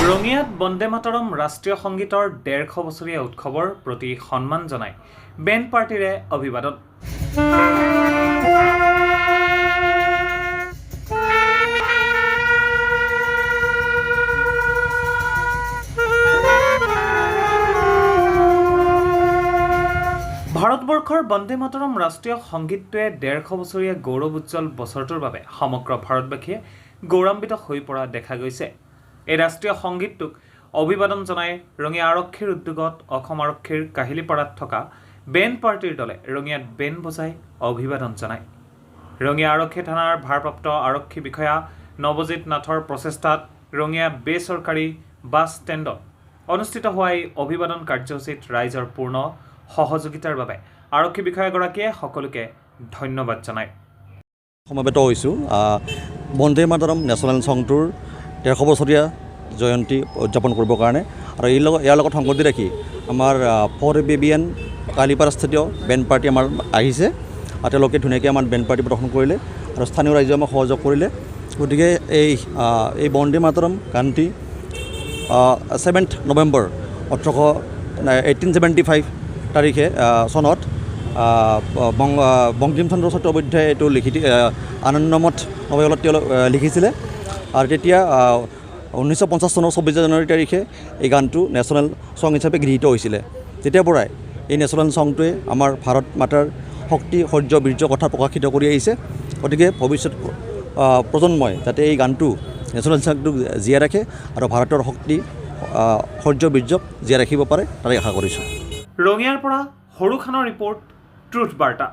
ৰঙিয়াত বন্দে মাতৰম ৰাষ্ট্ৰীয় সংগীতৰ ১৫০ বছৰীয়া উৎসৱৰ প্ৰতি সন্মান জনাই বেণ্ড পাৰ্টিৰে অভিবাদন। ভাৰতবৰ্ষৰ বন্দে মাতৰম ৰাষ্ট্ৰীয় সংগীতটোৱে ১৫০ বছৰীয়া গৌৰৱ উজ্জ্বল বছৰটোৰ বাবে সমগ্ৰ ভাৰতবাসীয়ে গৌৰৱান্বিত হৈ পৰা দেখা গৈছে। এই ৰাষ্ট্ৰীয় সংগীতটোক অভিবাদন জনাই ৰঙিয়া আৰক্ষীৰ উদ্যোগত অসম আৰক্ষীৰ কাহিলীপাৰাত থকা বেণ্ড পাৰ্টিৰ দলে ৰঙিয়াত বেণ্ড বজাই অভিবাদন জনায়। ৰঙিয়া আৰক্ষী থানাৰ ভাৰপ্ৰাপ্ত আৰক্ষী বিষয়া নৱজিৎ নাথৰ প্ৰচেষ্টাত ৰঙিয়া বেচৰকাৰী বাছ ষ্টেণ্ডত অনুষ্ঠিত হোৱা এই অভিবাদন কাৰ্যসূচীত ৰাইজৰ পূৰ্ণ সহযোগিতাৰ বাবে আৰক্ষী বিষয়াগৰাকীয়ে সকলোকে ধন্যবাদ জনায়। সমবেত হৈছোঁ বন্দে মাতৰম নেশ্যনেল সংটোৰ ১৫০ বছৰীয়া জয়ন্তী উদযাপন কৰিবৰ কাৰণে, আৰু ইয়াৰ লগত সংগতি ৰাখি আমাৰ ফৰ বেবিয়ান কাহিলীপাৰাস্থিত বেণ্ড পাৰ্টি আমাৰ আহিছে, আৰু তেওঁলোকে ধুনীয়াকৈ আমাৰ বেণ্ড পাৰ্টি প্ৰদৰ্শন কৰিলে আৰু স্থানীয় ৰাইজে আমাক সহযোগ কৰিলে। গতিকে এই বন্দে মাতৰম গানটি 7 নৱেম্বৰ 1875 তাৰিখে চনত বংকিম চন্দ্ৰ চট্টোপাধ্যায়ে এইটো আনন্দমঠ নবেলত তেওঁ লিখিছিলে, আৰু তেতিয়া 1950 চনৰ 24 জানুৱাৰী তাৰিখে এই গানটো নেশ্যনেল ছং হিচাপে গৃহীত হৈছিলে। তেতিয়াৰ পৰাই এই নেশ্যনেল ছংটোৱে আমাৰ ভাৰত মাতাৰ শক্তি শৌৰ্য বীৰ্য কথা প্ৰকাশিত কৰি আহিছে। গতিকে ভৱিষ্যত প্ৰজন্মই যাতে এই গানটো নেশ্যনেল ছংটোক জীয়াই ৰাখে আৰু ভাৰতৰ শক্তি শৌৰ্য বীৰ্যক জীয়াই ৰাখিব পাৰে তাৰে আশা কৰিছোঁ। ৰঙিয়াৰ পৰা সৰু খানৰ ৰিপৰ্ট, ট্ৰুথ বাৰ্তা।